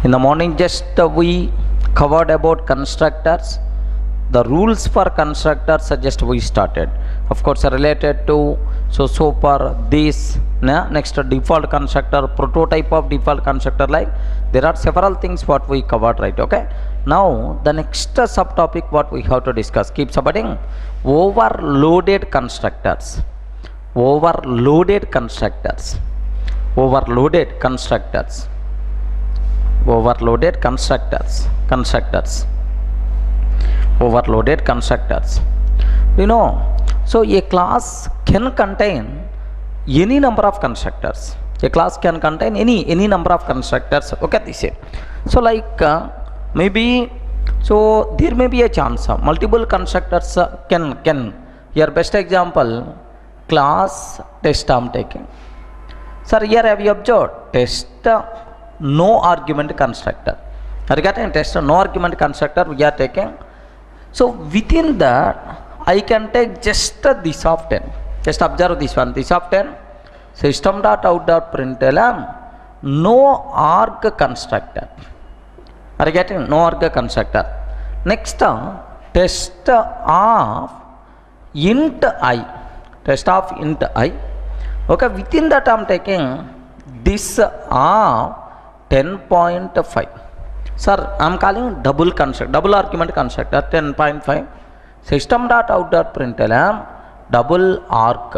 In the morning, just we covered about constructors. The rules for constructors just we started. Of course, related to so far this next default constructor, prototype of default constructor, like there are several things what we covered, right? Okay. Now the next subtopic what we have to discuss, keep subheading overloaded constructors. Overloaded constructors. Overloaded constructors. Overloaded constructors. Overloaded constructors. You know, so a class can contain any number of constructors. A class can contain any number of constructors. Okay, this is so like maybe so there may be a chance multiple constructors can here best example class test I am taking. Sir, here have you observed test no argument constructor. Are you getting test no argument constructor we are taking. So within that I can take just this of 10. Just observe this one. This of 10 system.out.println no arg constructor. Are you getting no arg constructor? Next test of int I. Test of int I. Okay, within that I am taking this of 10.5. Sir, I am calling double argument constructor 10.5 system.out.println double arg.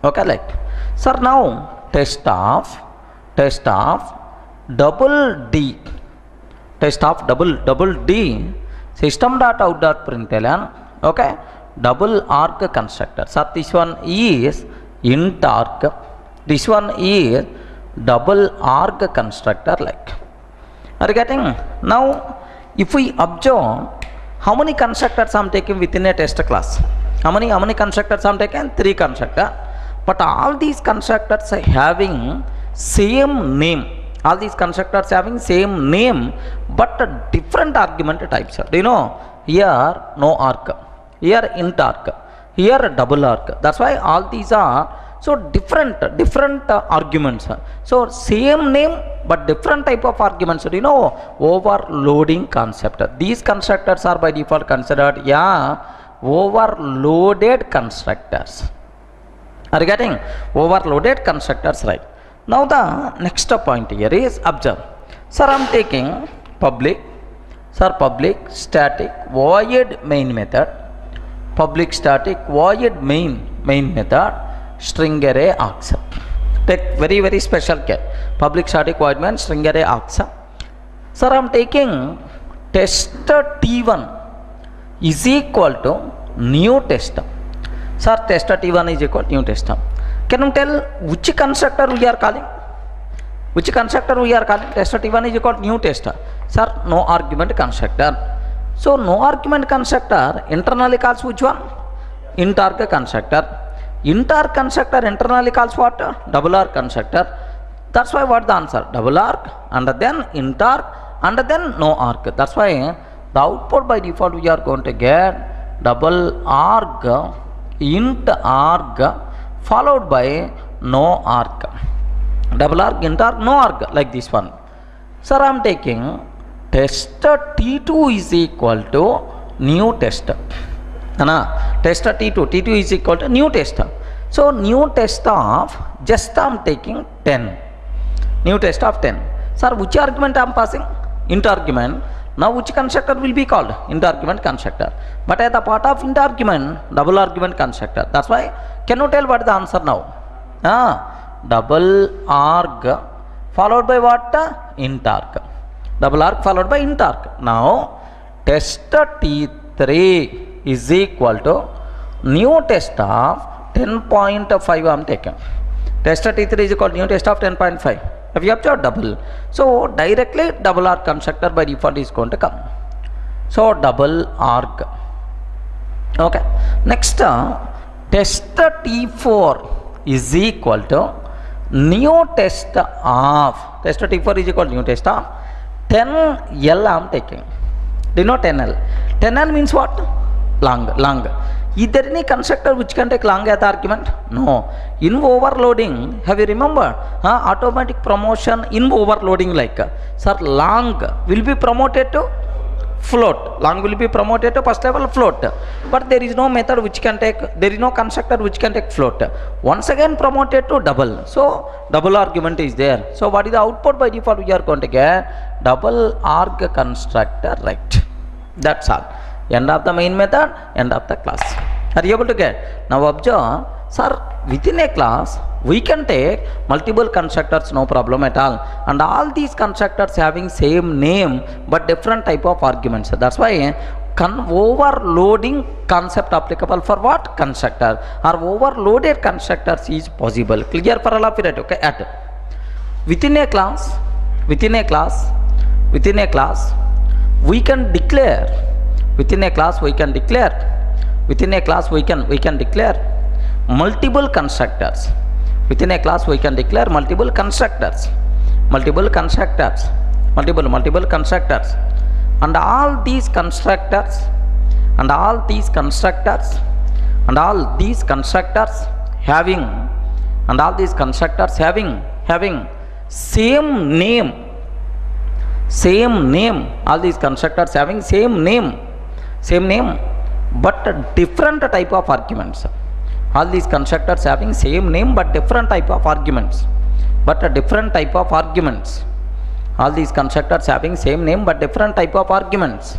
Okay, like sir, now test of double D system.out.println okay double arg constructor. Sir, this one is int arg, this one is double arg constructor, like are you getting? Now if we observe how many constructors I am taking within a test class, how many constructors I am taking? 3 constructors, but all these constructors are having same name. All these constructors having same name but different argument types. Do you know? Here no arg, here int arg, here double arg. That's why all these are so different arguments. So same name but different type of arguments. Do you know? Overloading concept. These constructors are by default considered overloaded constructors. Are you getting? Overloaded constructors, right? Now the next point here is observe. Sir, I am taking public static void main method, public static void main method, string array args. Take very special care. Public static void main string array args. Sir, I am taking test T1 is equal to new test. Sir, test T1 is equal to new test. Can you tell which constructor we are calling? Which constructor we are calling? Test T1 is equal to new test. Sir, no argument constructor. So no argument constructor internally calls which one? Int arg constructor. Int arg constructor internally calls what? Double arg constructor. That's why what the answer? Double arg and then int arg and then no arg. That's why the output by default we are going to get double arg int arg followed by no arg. Double arg int arg no arg, like this one. Sir, I am taking test T2 is equal to new test. Test T2 is equal to new test. So new test of just I am taking 10. New test of 10. Sir, which argument I am passing? Int argument. Now which constructor will be called? Int argument constructor. But at the part of int argument, double argument constructor. That's why can you tell what the answer now? Double arg followed by what? Int arg. Double arg followed by int arg. Now test T3 is equal to new test of 10.5 I am taking. Test T3 is equal to new test of 10.5. Have you observed double? So directly double arg constructor by default is going to come. So double arg. Okay. Next test T4 is equal to new test of T4 is equal to new test of 10L I am taking. Do you know 10L? 10L means what? Long. Is there any constructor which can take long as argument? No. In overloading, have you remembered? Automatic promotion in overloading, like sir, long will be promoted to float. Long will be promoted to first level float. But there is no method which can take, there is no constructor which can take float. Once again promoted to double. So double argument is there. So what is the output? By default we are going to get double arg constructor, right? That's all. End of the main method, end of the class. Are you able to get? Now observe, sir, within a class we can take multiple constructors, no problem at all, and all these constructors having same name but different type of arguments. That's why overloading concept applicable for what? Constructor, or overloaded constructors is possible. Clear for all of you, right? Okay. At within a class we can declare multiple constructors. Within a class we can declare multiple constructors, and all these constructors having same name. All these constructors having same name but different type of arguments. All these constructors having same name but different type of arguments. All these constructors having same name but different type of arguments.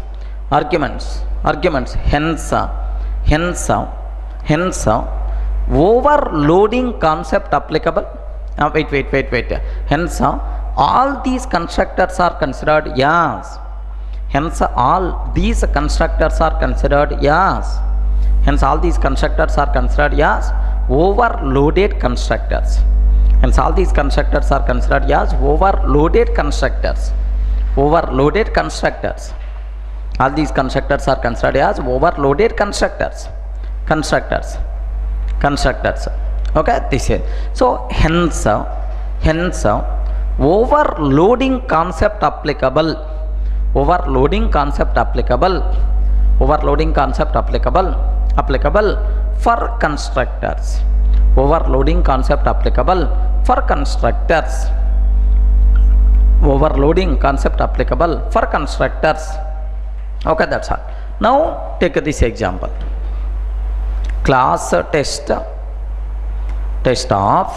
Hence overloading concept applicable. Wait. Hence all these constructors are considered as. Overloaded constructors. Overloaded constructors. All these constructors are considered as overloaded constructors. Okay, this is so. Hence overloading concept applicable for constructors. Overloading concept applicable for constructors. Okay, that's all. Now take this example. Class test of,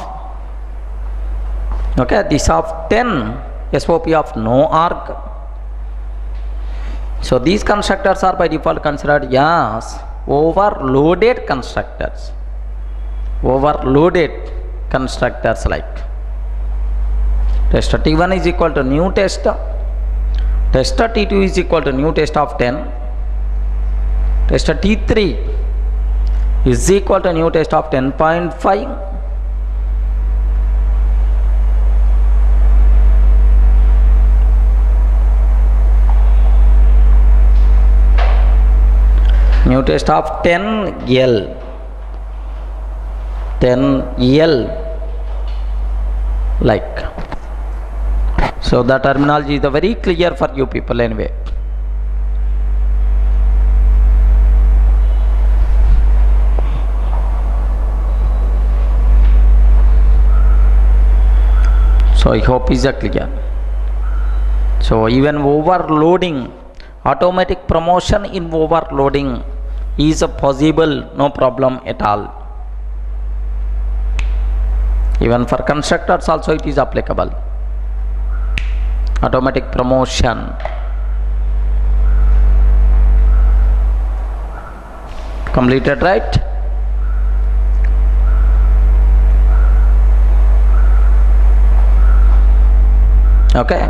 okay, this of 10 SOP of no arg. So these constructors are by default considered as overloaded constructors. Like test T1 is equal to new test T2 is equal to new test of 10, test T3 is equal to new test of 10.5, new test of 10L, like. So the terminology is very clear for you people anyway. So I hope is clear. So even overloading, automatic promotion in overloading is possible, no problem at all. Even for constructors also it is applicable. Automatic promotion. Completed, right? Okay.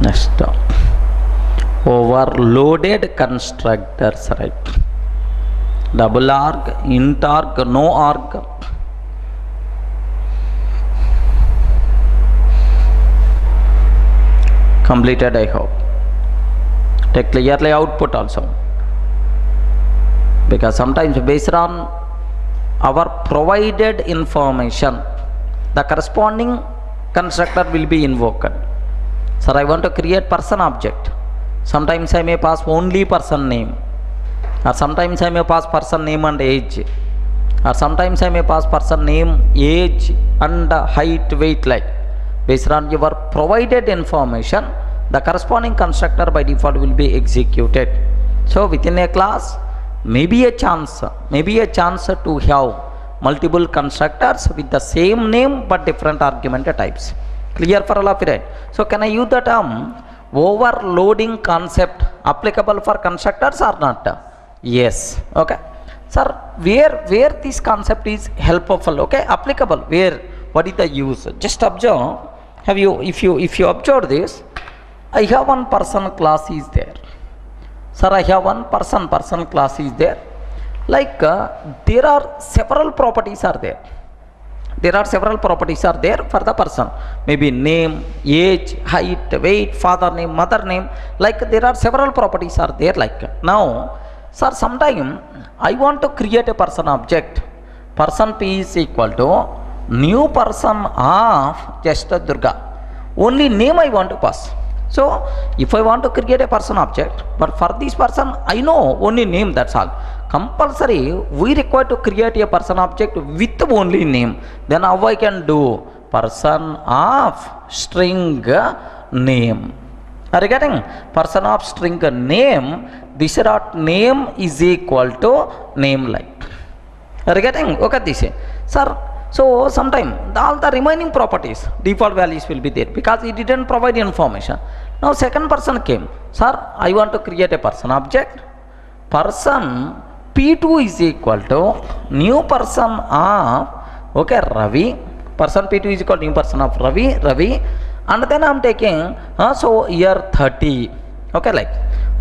Next, overloaded constructors, right? Double arg, int arg, no arg. Completed, I hope. Take clearly output also, because sometimes based on our provided information the corresponding constructor will be invoked. Sir, I want to create person object. Sometimes I may pass only person name, or sometimes I may pass person name and age, or sometimes I may pass person name, age and height, weight, like. Based on your provided information, the corresponding constructor by default will be executed. So within a class, maybe a chance to have multiple constructors with the same name but different argument types. Clear for all of you, right? So can I use the term overloading concept applicable for constructors or not? Yes. Okay. Sir, where this concept is helpful? Okay, applicable. Where? What is the use? Just observe. If you observe this, I have one person class is there. Sir, I have one person class is there. Like there are several properties are there. There are several properties are there for the person. Maybe name, age, height, weight, father name, mother name. Like there are several properties are there. Like now, sir, sometime I want to create a person object. Person P is equal to new person of just Durga. Only name I want to pass. So if I want to create a person object, but for this person I know only name, that's all. Compulsory we require to create a person object with only name. Then how I can do? Person of string name. Are you getting? Person of string name, this dot name is equal to name like. Are you getting? Okay, this sir. So sometime all the remaining properties, default values will be there because it didn't provide information. Now second person came. Sir, I want to create a person object. Person P2 is equal to new person of, okay, Ravi. Person P2 is equal to new person of Ravi. And then I am taking, so year 30. Okay, like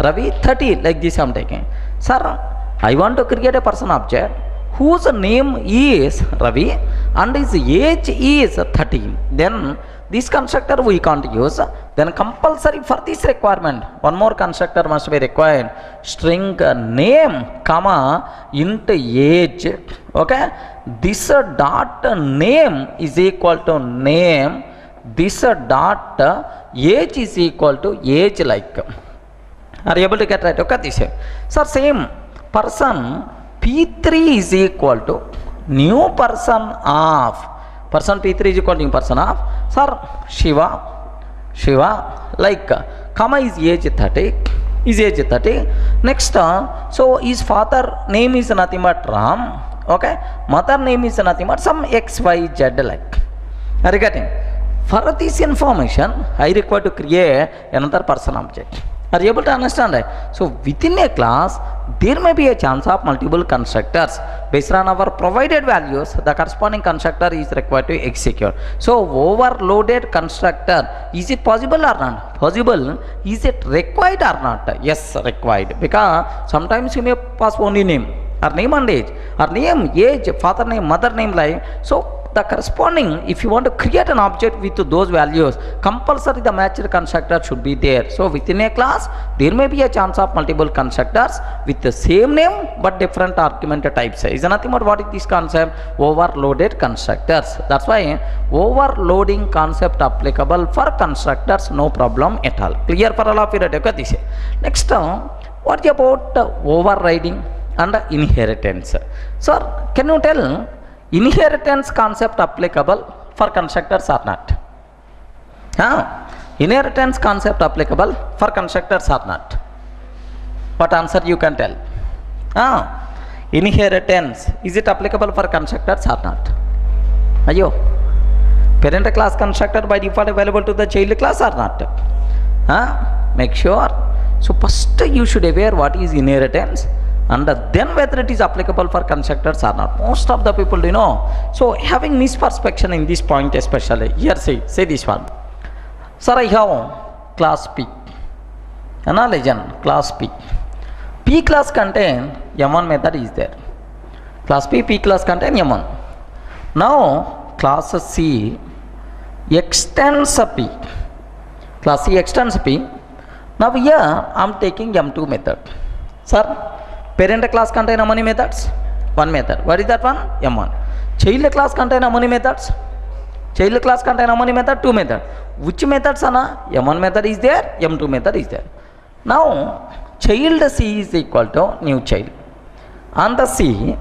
Ravi 30, like this I am taking. Sir, I want to create a person object whose name is Ravi and his age is 30. Then this constructor we can't use. Then compulsory for this requirement, one more constructor must be required. String name, comma, int age. Okay, this dot name is equal to name. This dot age is equal to age like. Are you able to get right? Okay, this here. Sir, same person P3 is equal to new person of. Person P3 is equal to new person of. Sir, Shiva, like, comma is age 30. Is age 30. Next, so his father name is nothing but Ram. Okay, mother name is nothing but some XYZ like. Are you getting? For this information, I require to create another person object. Are you able to understand that? So within a class, there may be a chance of multiple constructors. Based on our provided values, the corresponding constructor is required to execute. So overloaded constructor, is it possible or not? Possible. Is it required or not? Yes, required. Because sometimes you may pass only name, or name and age, or name, age, father name, mother name, like. So the corresponding, if you want to create an object with those values, compulsory the matched constructor should be there. So within a class, there may be a chance of multiple constructors with the same name but different argument types. Is nothing but what is this concept? Overloaded constructors. That's why overloading concept applicable for constructors, no problem at all. Clear for all of you? This. Next, what about overriding and inheritance? Sir, can you tell inheritance concept applicable for constructors or not? Inheritance concept applicable for constructors or not? What answer you can tell? Inheritance, is it applicable for constructors or not? Ayo, parent class constructor by default available to the child class or not? Make sure. So first you should aware what is inheritance, and then whether it is applicable for constructors or not. Most of the people do know. So having misperception in this point especially. Here say this one. Sir, I have class P. Legend, class P. P class contain M1 method is there. Class P class contain M1. Now class C extends P. Class C extends P. Now here I am taking M2 method. Sir, parent class contain how many methods? One method. What is that one? M1. Child class contain how many methods? Child class contain how many method? 2 method. Which methods are m1 method is there, m2 method is there. Now child c is equal to new child. On the c,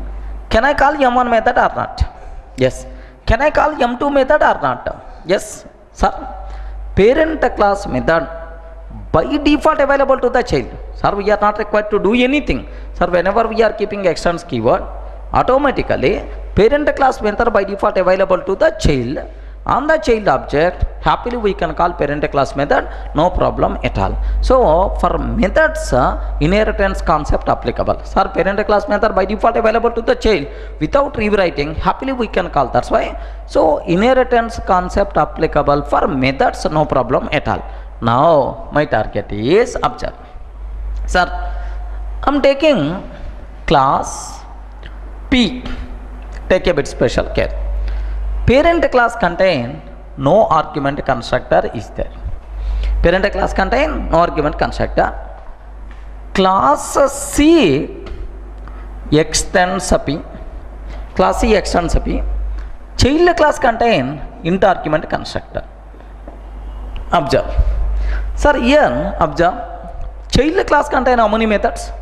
can I call m1 method or not? Yes. Can I call m2 method or not? Yes, sir. Parent class method by default available to the child. Sir, we are not required to do anything. Sir, whenever we are keeping extends keyword, automatically parent class method by default available to the child. On the child object, happily we can call parent class method, no problem at all. So for methods, inheritance concept applicable. Sir, parent class method by default available to the child without rewriting, happily we can call. That's why. So inheritance concept applicable for methods, no problem at all. Now my target is observe. Sir, I'm taking class P. Take a bit special care. Parent class contain no argument constructor is there. Parent class contain no argument constructor. Class C extends P. Class C extends P. Child class contain int argument constructor. Observe. Sir, here observe. Child class contain how many methods?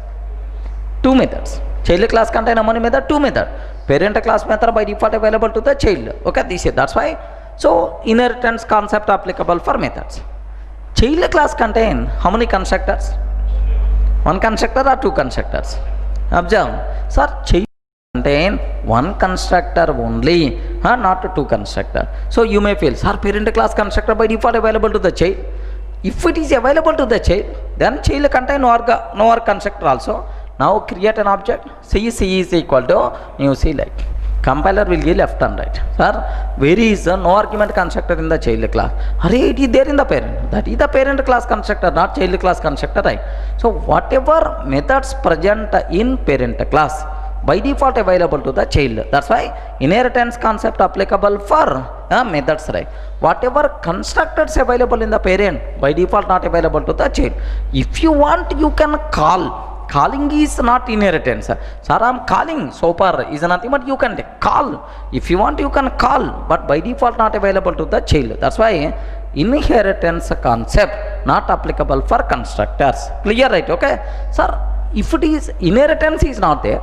2 methods. Child class contain how many methods? 2 methods. Parent class method by default available to the child. Okay, this is, that's why. So inheritance concept applicable for methods. Child class contain how many constructors? 1 constructor or 2 constructors? Observe. Sir, child contain 1 constructor only, not 2 constructor. So you may feel, sir, parent class constructor by default available to the child. If it is available to the child, then child contain no other constructor also. Now create an object. C is equal to new C like. Compiler will give left and right. Sir, where is the no argument constructor in the child class? Array, it is there in the parent. That is the parent class constructor, not child class constructor, right? So whatever methods present in parent class by default available to the child. That's why inheritance concept applicable for methods, right? Whatever constructors available in the parent by default not available to the child. If you want, you can call. Calling is not inheritance. Sir, I'm calling. So far is nothing, but you can call. If you want, you can call. But by default not available to the child. That's why inheritance concept not applicable for constructors. Clear, right? Okay. Sir, if it is inheritance is not there,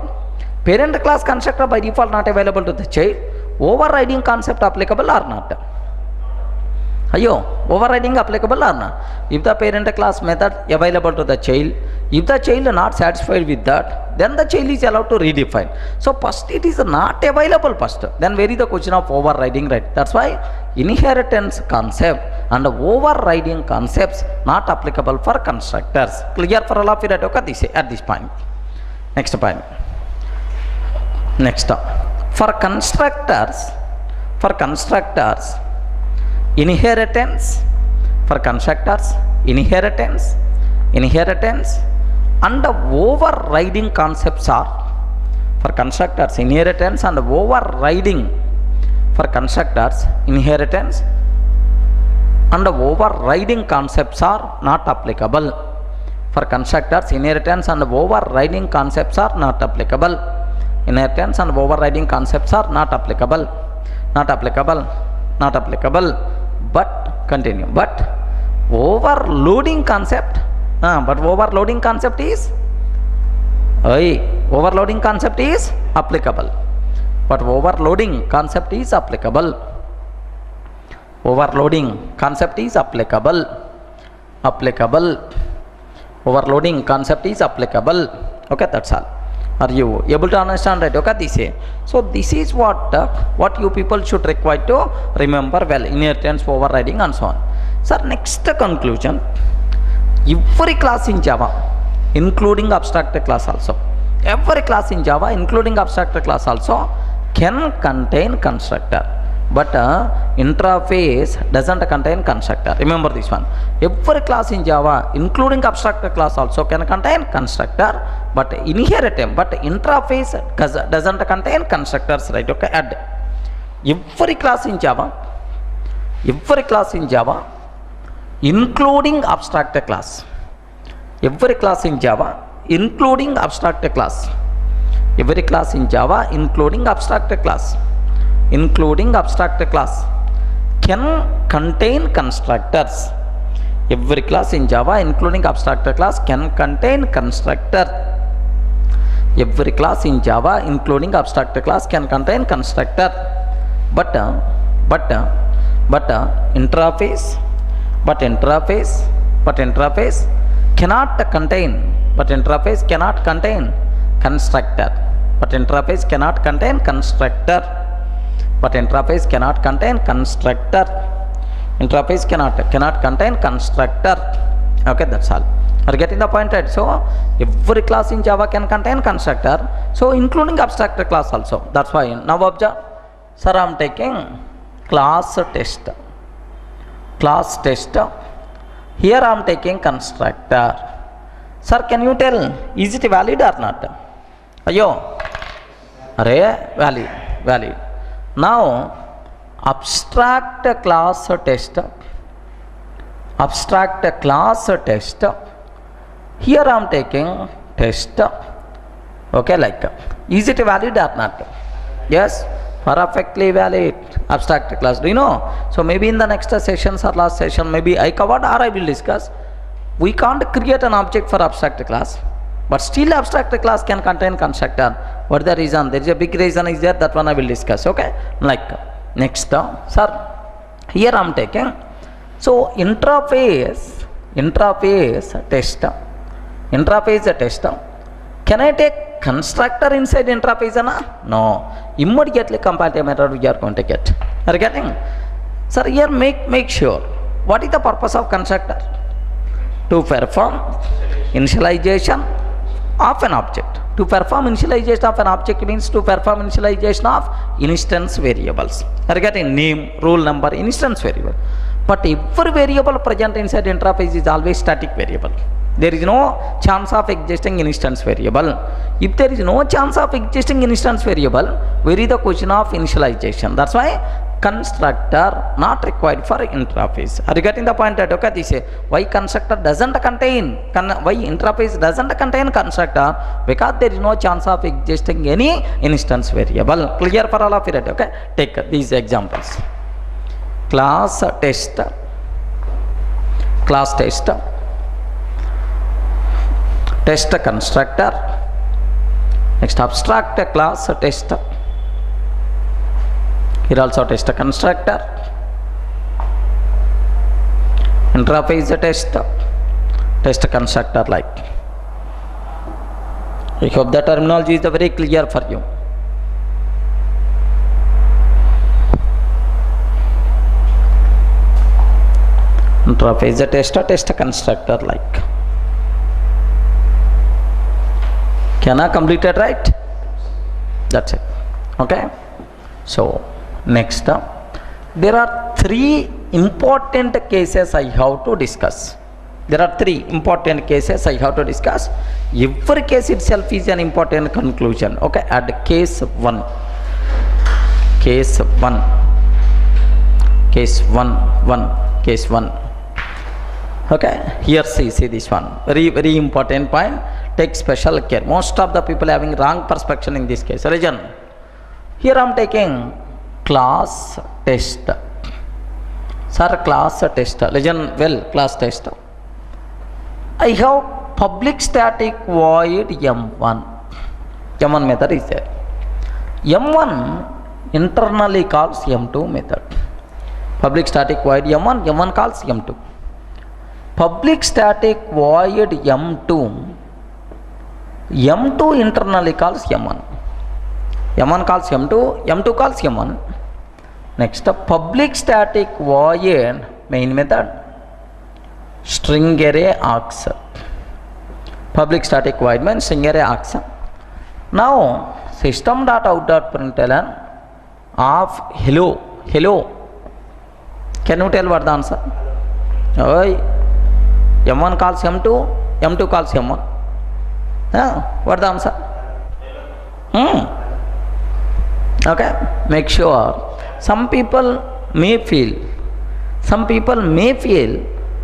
parent class constructor by default not available to the child, overriding concept applicable or not? Ayo, overriding applicable or not? If the parent class method available to the child, if the child not satisfied with that, then the child is allowed to redefine. So first it is not available first. Then where is the question of overriding, right? That's why inheritance concept and overriding concepts not applicable for constructors. Clear for all of you, right? Okay, this at this point. Next point. Next up. For constructors, inheritance, for constructors, inheritance and the overriding concepts are, for constructors, inheritance and overriding, for constructors, inheritance and the overriding concepts are not applicable. For constructors, inheritance and overriding concepts are not applicable. Inheritance and overriding concepts are not applicable. But continue. But overloading concept. But overloading concept is applicable. But overloading concept is applicable. Overloading concept is applicable. Overloading concept is applicable. Okay, that's all. Are you able to understand, right? Okay, this is. So this is what you people should require to remember well. Inheritance, overriding and so on. Sir, next conclusion. Every class in Java, including abstract class also. Every class in Java, including abstract class also, can contain constructor. But interface doesn't contain constructor. Remember this one. Every class in Java, including abstract class also, can contain constructor. But inheritance, but interface doesn't contain constructors, right? Okay, add. Every class in Java, including abstract class. Every class in Java, including abstract class. Every class in Java, including abstract class. can contain constructors. Every class in Java including abstract class can contain constructor. Every class in Java including abstract class can contain constructor, but interface cannot contain constructor. Interface cannot contain constructor. Okay, that's all. Are you getting the point, right? So every class in Java can contain constructor, so including abstract class also. That's why now observe, sir, I am taking class test. Here I am taking constructor. Sir, can you tell, is it valid or not? Ayo, array, valid. Now abstract class test, here I am taking test. Okay, like, is it valid or not? Yes, perfectly valid. Abstract class, do you know? So maybe in the next sessions or last session, maybe I covered or I will discuss. We can't create an object for abstract class, but still abstract class can contain constructor. What is the reason? There is a big reason is there, that one I will discuss. Okay, like, next, sir, here I am taking, so interface test. Can I take constructor inside interface? No, immediately comparative error we are going to get. Are you getting? Sir, here make sure, what is the purpose of constructor? To perform initialization of an object. To perform initialization of an object means to perform initialization of instance variables. Are you getting? Name, roll number, instance variable. But every variable present inside interface is always static variable. There is no chance of existing instance variable. If there is no chance of existing instance variable, where is the question of initialization? That's why constructor not required for interface. Are you getting the point? That okay, this why constructor doesn't contain, why interface doesn't contain constructor? Because there is no chance of existing any instance variable. Clear for all of you? Okay, take these examples. Class test, test constructor, next abstract class test, here also test constructor, interface test constructor, like. I hope the terminology is very clear for you. Interface test constructor, like. Can I complete it, right? That's it. Okay, so next, there are three important cases I have to discuss. Every case itself is an important conclusion. Okay, add case 1. Okay, here see this one, very important point. Take special care. Most of the people having wrong perception in this case. Region, here I am taking class test. Sir, class test, listen well, class test. I have public static void m1 method is there. m1 internally calls m2 method. Public static void m1 calls m2. Public static void m2 internally calls m1 calls m2 calls m1. Next, public static void main method string array args. Public static void means string array args. Now system.out.println of hello. Can you tell what the answer? M1 calls m2 calls m1. What the answer? Okay, make sure. Some people may feel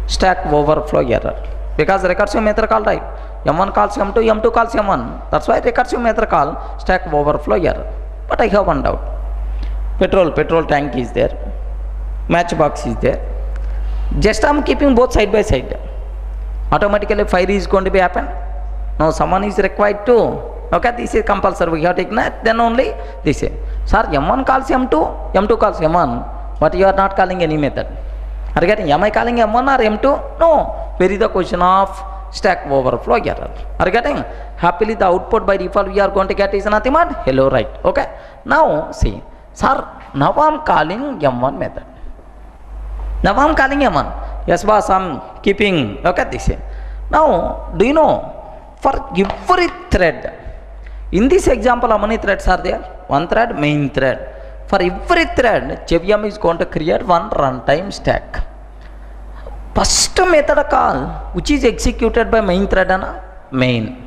stack overflow error because recursive method call, right? M1 calls m2 calls m1. That's why recursive method call stack overflow error. But I have one doubt. Petrol tank is there. match box is there. Just I'm keeping both side by side. Automatically fire is going to be happen. Now someone is required to, okay, this is compulsory, we have taken that, then only this is. Sir, M1 calls M2, M2 calls M1, but you are not calling any method. Are you getting, am I calling M1 or M2? No. Where is the question of Stack Overflow error? Are you getting? Happily the output by default we are going to get is nothing but hello, right? Okay. Now see, sir, now I am calling M1 method. Now I am calling M1. Yes boss, I am keeping, okay, this is. Now, do you know, for every thread, in this example how many threads are there? One thread, main thread. For every thread, JVM is going to create one runtime stack. First method call, which is executed by main thread, main.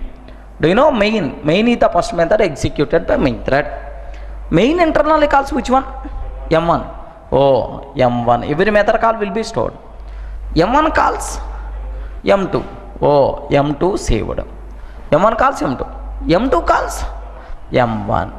Do you know main? Main is the first method executed by main thread. Main internally calls which one? M1. Oh, M1. Every method call will be stored. M1 calls M2. Oh, M2 saved. M1 calls M2. M2 calls M1.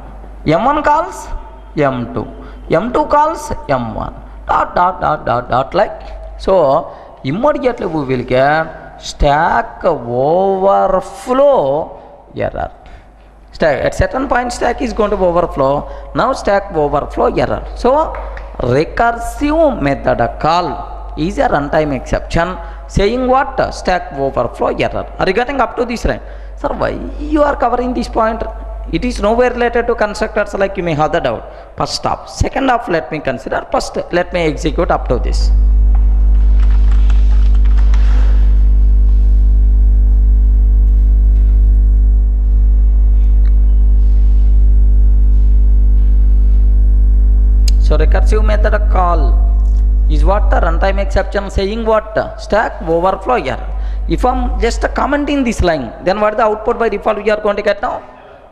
M1 calls M2. M2 calls M1. Dot like. So, immediately we will get stack overflow error. Stack, at certain point stack is going to overflow. Now stack overflow error. So, recursive method call is a runtime exception saying what? Stack overflow error. Are you getting up to this right? Sir, why you are covering this point? It is nowhere related to constructors, like you may have the doubt. First stop. Second half let me consider. First let me execute up to this. So recursive method call is what? The runtime exception saying what? Stack overflow error. If I'm just commenting this line, then what is the output by default we are going to get now?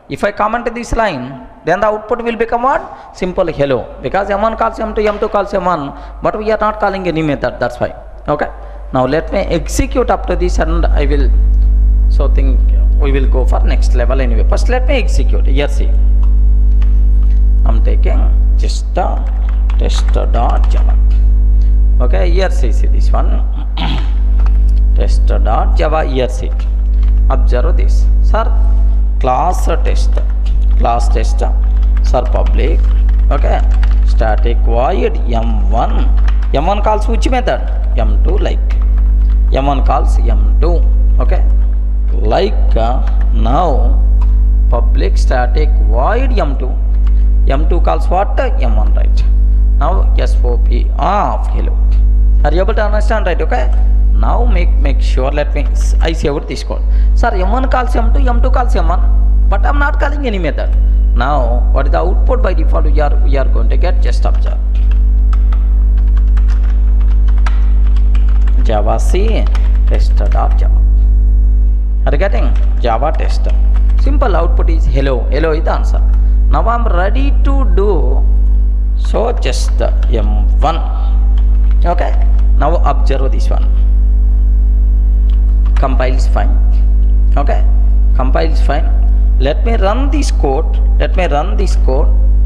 If I comment this line, then the output will become what? Simple hello. Because M1 calls M2, M2 calls M1, but we are not calling any method, that's why. Okay. Now let me execute up to this and I will, so think we will go for next level anyway. First let me execute. Here see. I'm taking just test.java. Okay, here see this one. Test.java, here see. Observe this. Sir, class test, sir, public, okay, static void M1. M1 calls which method? M2, like. M1 calls M2, okay, like. Now public static void M2. M2 calls what? M1, right. Now SOP off hello. Are you able to understand, right? Okay. Now make sure, let me, I saved this code. Sir, M1 calls M2, M2 calls M1, but I'm not calling any method. Now what is the output by default we are going to get? Just observe. Java C test.java. Are you getting? Java test. Simple output is hello. Hello is the answer. Now I'm ready to do, so just M1. Okay. Now observe this one. Compiles fine. Okay. Compiles fine. Let me run this code.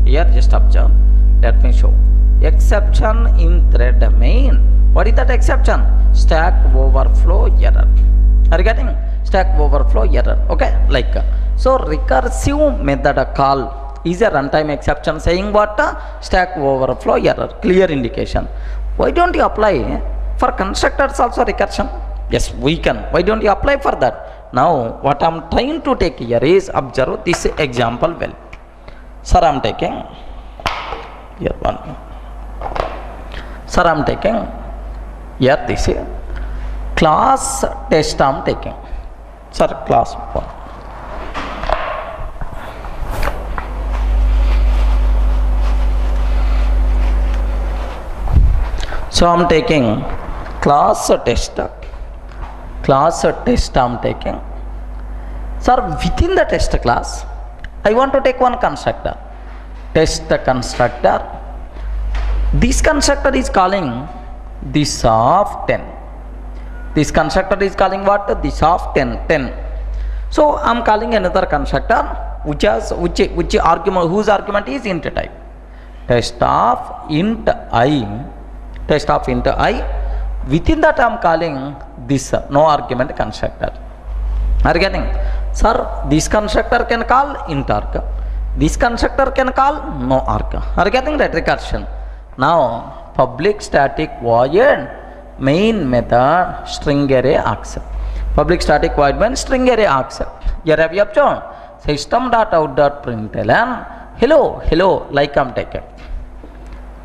Here just observe. Let me show. Exception in thread main. What is that exception? Stack overflow error. Are you getting? Stack overflow error. Okay. Like. So recursive method call is a runtime exception saying what? Stack overflow error. Clear indication. Why don't you apply for constructors also recursion? Yes, we can. Why don't you apply for that? Now what I am trying to take here is, observe this example well. Sir, I am taking here one. Sir, I am taking here this class test I am taking. Sir, class 1. So I am taking class test I am taking. Sir, within the test class I want to take one constructor, test constructor. This constructor is calling this of 10. This constructor is calling what? This of 10. So I am calling another constructor which argument, whose argument is int type. Test of int I test of int I. Within that I am calling this no argument constructor. Are you getting? Sir, this constructor can call int arg. This constructor can call no arg. Are you getting that recursion? Now public static void main method string array accept. Public static void main string array accept. Here have you observed? System.out.println hello hello like I'm taking.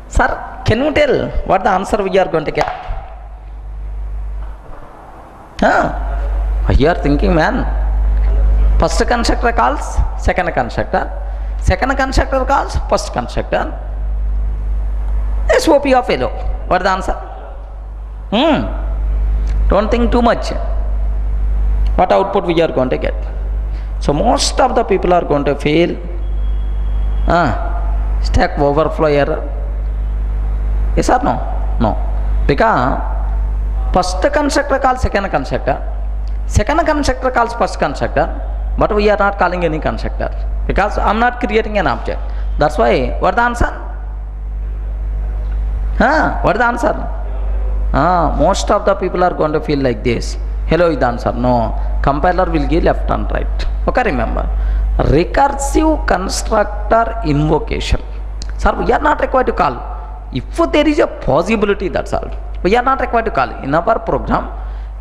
Sir, can you tell what the answer we are going to get? You are thinking, man. First constructor calls second constructor. Second constructor calls first constructor. SOP of hello. What the answer? Don't think too much. What output we are going to get? So most of the people are going to fail. Stack overflow error. Yes or no? No. Because first constructor calls second constructor. Second constructor calls first constructor. But we are not calling any constructor. Because I am not creating an object. That's why, what the answer? What is the answer? Most of the people are going to feel like this. Hello is the answer. No. Compiler will give left and right. Okay, remember. Recursive constructor invocation. Sir, we are not required to call. If there is a possibility, that's all. We are not required to call. In our program,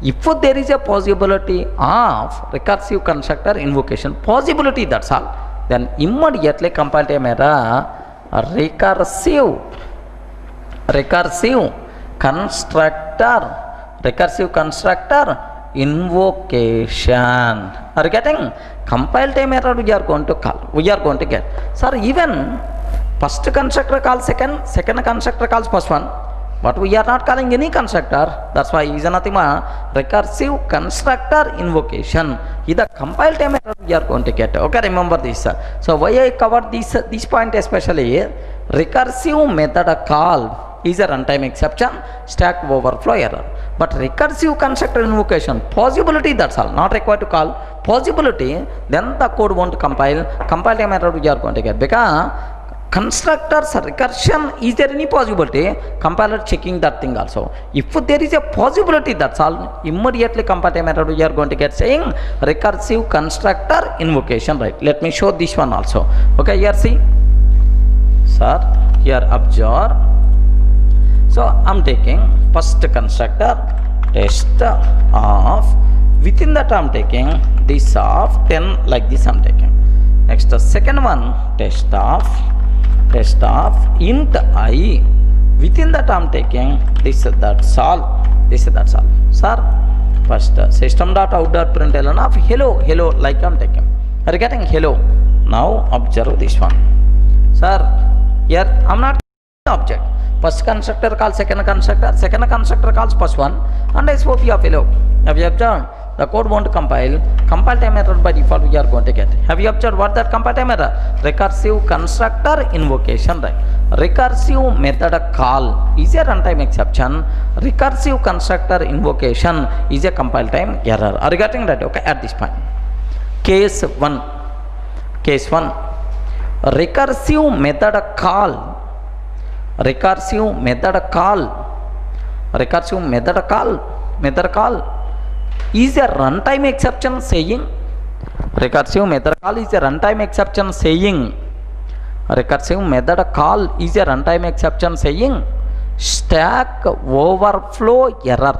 if there is a possibility of recursive constructor invocation, possibility, that's all, then immediately compile time error recursive constructor invocation. Are you getting? Compile time error we are going to call. We are going to get. Sir, even first constructor calls second constructor calls first one. But we are not calling any constructor. That's why is nothing but recursive constructor invocation. Is the compile time error we are going to get. Okay, remember this. So why I covered this point especially? Recursive method call is a runtime exception, stack overflow error. But recursive constructor invocation, possibility, that's all. Not required to call. Possibility, then the code won't compile. Compile time error we are going to get. Because constructors recursion, is there any possibility? Compiler checking that thing also. If there is a possibility, that's all, immediately compile time error we are going to get saying recursive constructor invocation, right? Let me show this one also. Okay, here see. Sir, here observe. So I'm taking first constructor test of, within that I'm taking this of 10 like this I'm taking. Next the second one test of int I, within that I'm taking this, that's all, that's all. Sir, first system.out.println of hello hello like I'm taking. Are you getting hello? Now observe this one. Sir, here I'm not object. First constructor calls second constructor calls first one, and SOP of hello. Have you observed? The code won't compile. Compile time error by default we are going to get. Have you observed what that compile time error? Recursive constructor invocation, right? Recursive method call is a runtime exception. Recursive constructor invocation is a compile time error. Are you getting that? Okay, at this point. Case 1. Recursive method call is a runtime exception saying recursive method call is a runtime exception saying stack overflow error.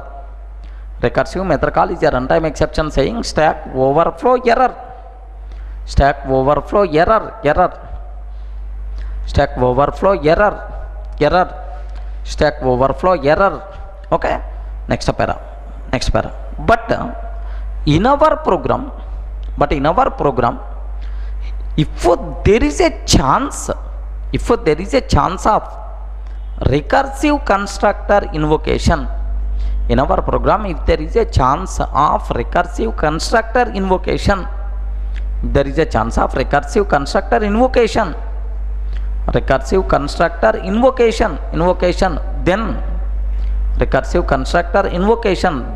Recursive method call is a runtime exception saying stack overflow error. Okay, next para. But in our program, if there is a chance of recursive constructor invocation, in our program, if there is a chance of recursive constructor invocation,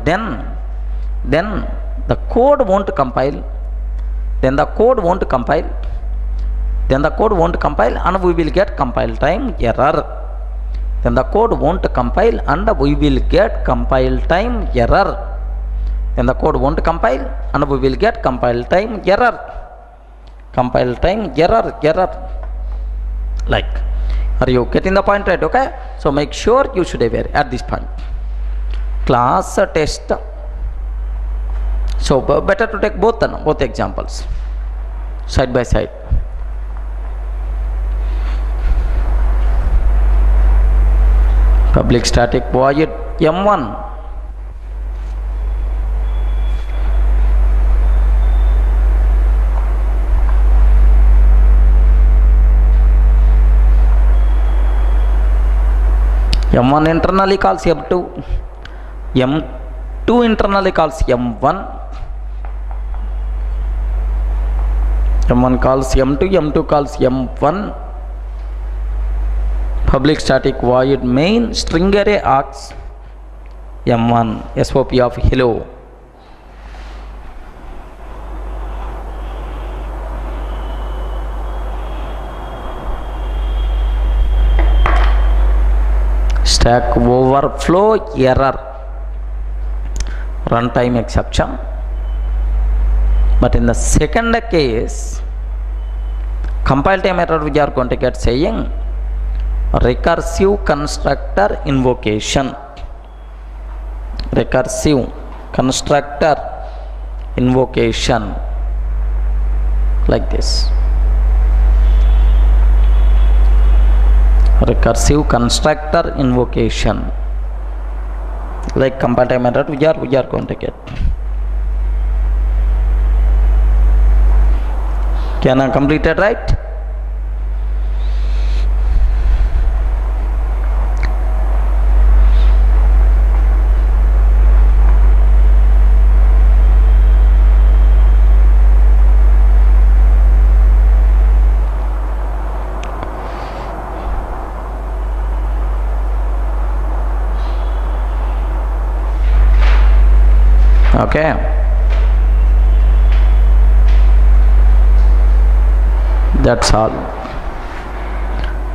then the code won't compile. And we will get compile time error. then the code won't compile and we will get compile time error. Then the code won't compile and we will get compile time error. Compile time error. Like, are you getting the point right? Okay, so make sure you should aware at this point. Class test. So better to take both examples side by side. Public static void m1, m1 internally calls m2, m2 internally calls m1, m1 calls m2, m2 calls m1. Public static void main string array args m1 SOP of hello. Stack overflow error, runtime exception. But in the second case, compile time error, we are going to get saying recursive constructor invocation. Recursive constructor invocation, like this. Recursive constructor invocation, like compile time error, we are going to get. Can I complete it right? Okay, that's all.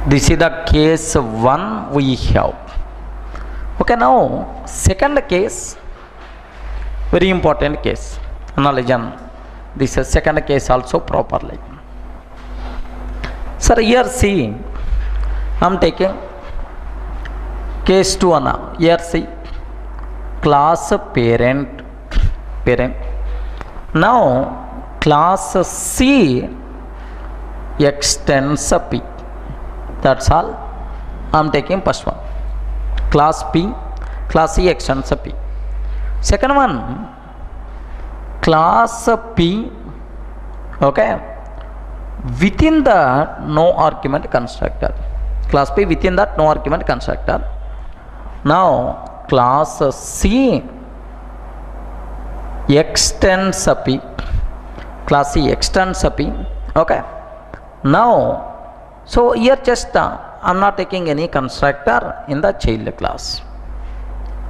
This is the case 1 we have. Okay, now second case, very important case. Analyze this second case also properly. Sir, here see, I am taking case 2 now. Here see, class parent. Now class C extends P. That's all. I am taking first one. Class P, class C extends P. Second one, class P. Okay, within that no argument constructor. Class P within that no argument constructor. Now class C extends P, class C extends P. Okay, now so here just I am not taking any constructor in the child class.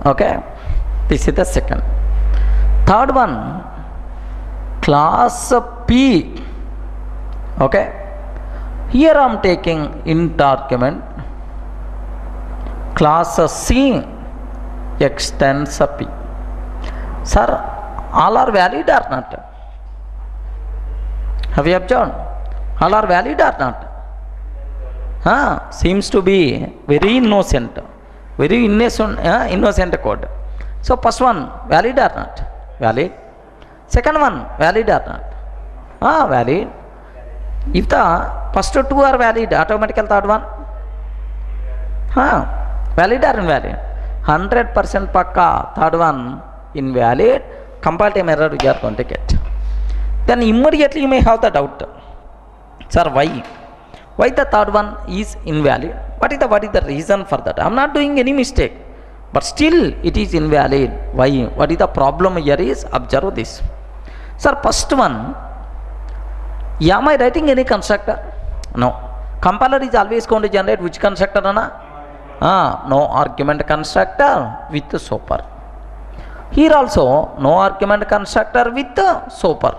Okay, this is the second. Third one, class P. Okay, here I am taking int argument, class C extends P. Sir, all are valid or not? Have you observed? All are valid or not? Seems to be very innocent, very innocent code. So first one valid or not? Valid. Second one valid or not? Valid. If the first two are valid, automatically third one valid or invalid? 100% pakka third one invalid. Compile time error we are going to get. Then immediately you may have the doubt, sir, why the third one is invalid? What is the reason for that? I am not doing any mistake, but still it is invalid. Why? What is the problem here is, observe this. Sir, first one, am I writing any constructor? No. Compiler is always going to generate which constructor? No argument constructor with super. Here also no argument constructor with super.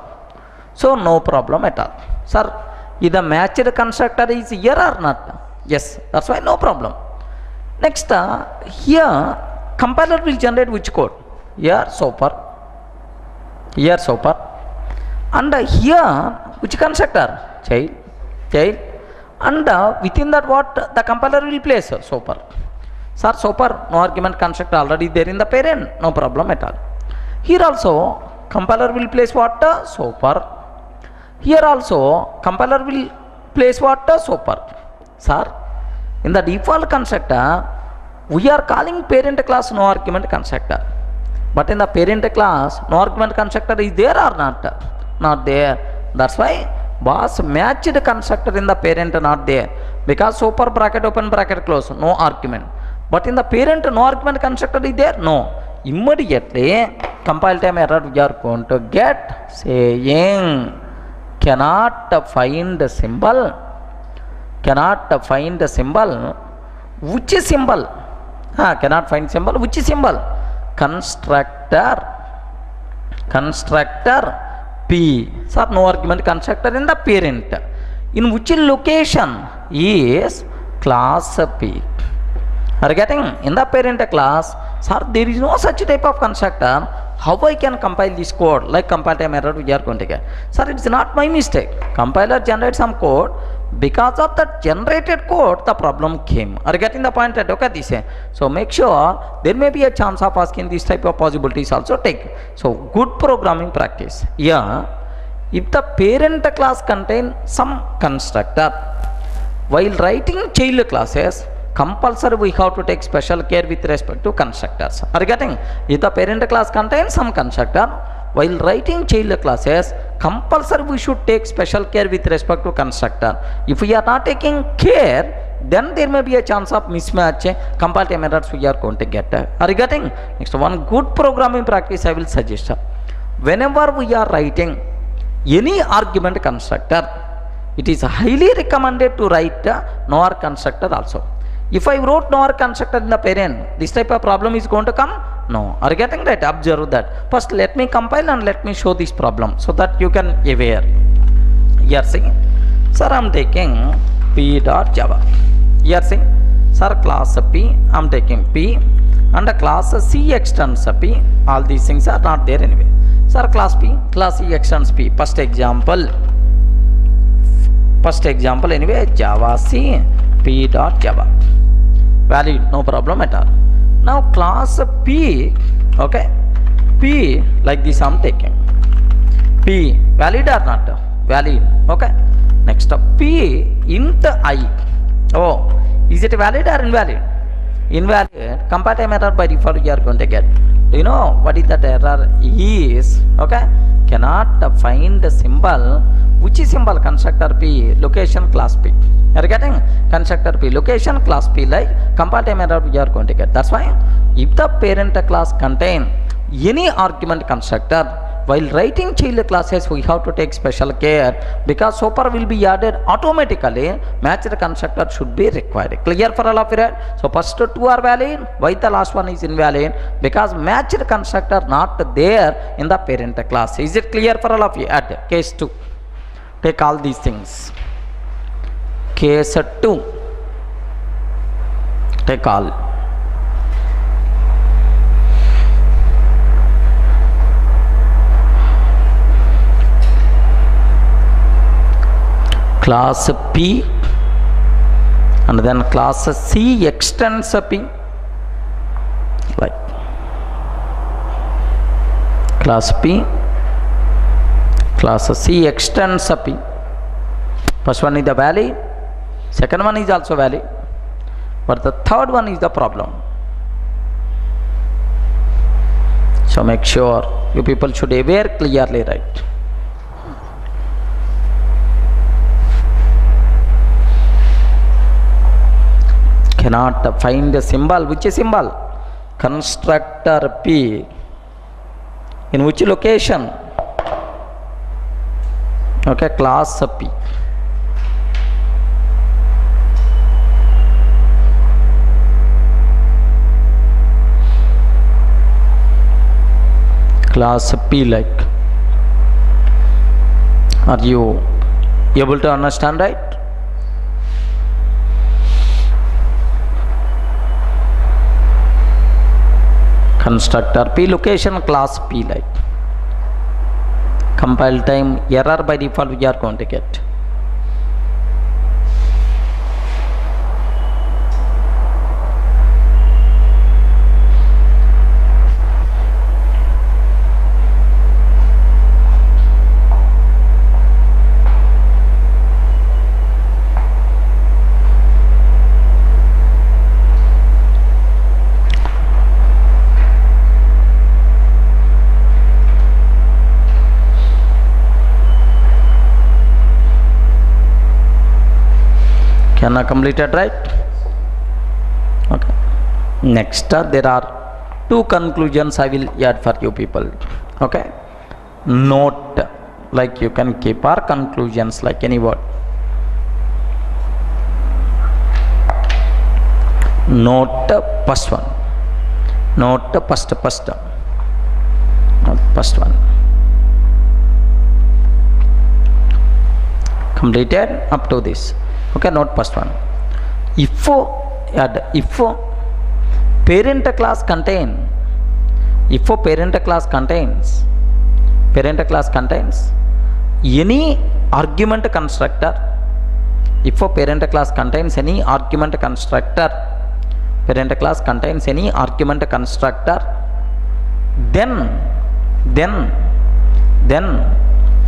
So no problem at all. Sir, is the matched constructor is here or not? Yes, that's why no problem. Next, here compiler will generate which code? Here super, and here which constructor? Child, and within that what the compiler will place? Super. Sir, super, no argument constructor already there in the parent, no problem at all. Here also compiler will place what? Super. Here also compiler will place what? Super. Sir, in the default constructor we are calling parent class no argument constructor, but in the parent class no argument constructor is there or not? Not there. That's why boss matched constructor in the parent not there, because super bracket open bracket close, no argument. But in the parent no argument constructor is there? No. Immediately compile time error we are going to get saying cannot find symbol. Which symbol? Cannot find symbol. Which symbol? Constructor P. Sir, no argument constructor in the parent. In which location is class P? Are you getting? In the parent class, sir, there is no such type of constructor. How I can compile this code? Like compile time error we are going to get. Sir, it's not my mistake. Compiler generates some code. Because of that generated code, the problem came. Are you getting the point? Look at this. So make sure there may be a chance of asking this type of possibilities also take. So good programming practice. Yeah, if the parent class contain some constructor, while writing child classes, compulsory we have to take special care with respect to constructors. Are you getting? If the parent class contains some constructor, while writing child classes, compulsory we should take special care with respect to constructor. If we are not taking care, then there may be a chance of mismatch, compile time errors we are going to get. Are you getting? Next one, good programming practice I will suggest. Whenever we are writing any argument constructor, it is highly recommended to write nor constructor also. If I wrote nor constructor in the parent, this type of problem is going to come? No. Are you getting that? Observe that. First let me compile and let me show this problem so that you can aware. You are saying, sir, I am taking p.java. You are saying, sir, class P, I am taking P, and the class C extends P. All these things are not there anyway. Sir, class P, class C extends P. First example anyway, Java C p.java. Valid, no problem at all. Now class P, okay, P like this I am taking. P valid or not? Valid, okay. Next P int I. Oh, is it valid or invalid? Invalid. Compile time error by default you are going to get. Do you know what is that error is? Okay, cannot find the symbol. Which is symbol? Constructor P, location class P. You are getting? Constructor P, location class P, like compile time error you are going to get. That's why if the parent class contain any argument constructor, while writing child classes we have to take special care, because super will be added automatically, matched constructor should be required. Clear for all of you, right? So first two are valid. Why the last one is invalid? Because matched constructor not there in the parent class. Is it clear for all of you? At case 2, take all these things. Case 2, take all. Class P and then class C extends P, like class P, class C extends P. First one is the valid, second one is also valid, but the third one is the problem. So make sure you people should aware clearly, right? Cannot find the symbol. Which is symbol? Constructor P. In which location? Okay, class P. Class P, like. Are you able to understand, right? constructor P, location class P like. Compile time error by default we are going to get. Can I complete it right? Okay. Next, there are two conclusions I will add for you people. Okay. Note, like you can keep our conclusions like any word. Note first one. Note first one. Completed up to this. Okay, note first one. If parent class contains any argument constructor, if a parent class contains any argument constructor, then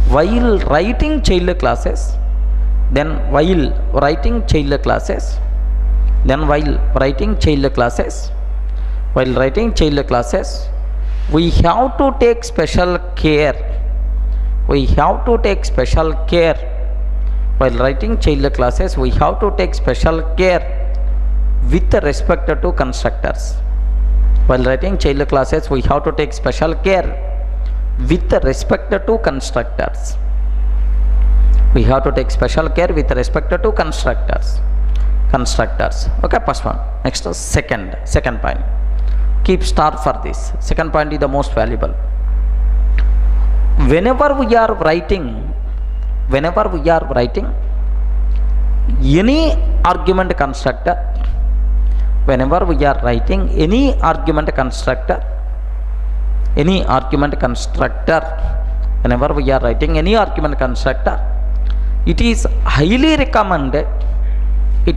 while writing child classes, we have to take special care. While writing child classes, we have to take special care with respect to constructors. While writing child classes, we have to take special care with respect to constructors. We have to take special care with respect to constructors. Okay, first one. Next, second point. Keep star for this. Second point is the most valuable. Whenever we are writing any argument constructor, whenever we are writing any argument constructor, it is highly recommended to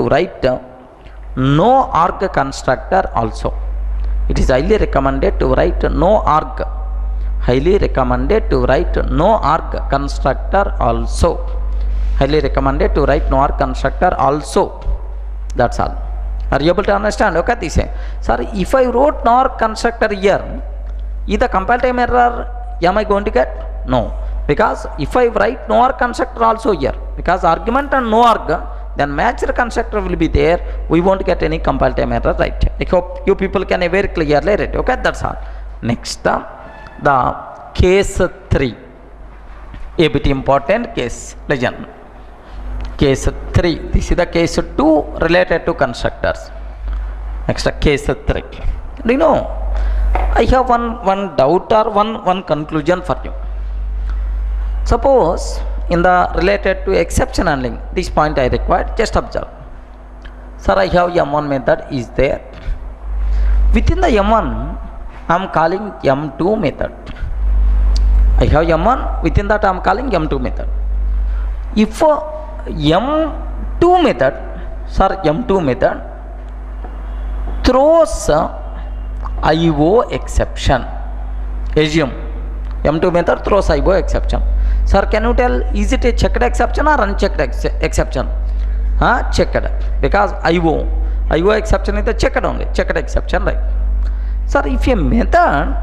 write no arg constructor also. It is highly recommended to write no arg. Highly recommended to write no arg constructor also. Highly recommended to write no arg constructor also. That's all. Are you able to understand? Okay, this is. Sir, if I wrote no arg constructor here, is the compile time error am I going to get? No. Because if I write no arg constructor also here, because argument and no arg, then matched constructor will be there, we won't get any compile time error, right? I hope you people can very clearly read it. Okay, that's all. Next, the case 3, a bit important case. Legend. Case 3, this is the case 2 related to constructors. Next, case 3. Do you know, I have one doubt or one conclusion for you. Suppose in the related to exception handling, this point I required, just observe. Sir, I have M1 method is there. Within the M1, I am calling M2 method. I have M1, within that I am calling M2 method. If M2 method throws IO exception, assume M2 method throws IO exception. Sir, can you tell, is it a checked exception or unchecked exception? Checked, because IO exception is the checked only, checked exception, right? Sir, if a method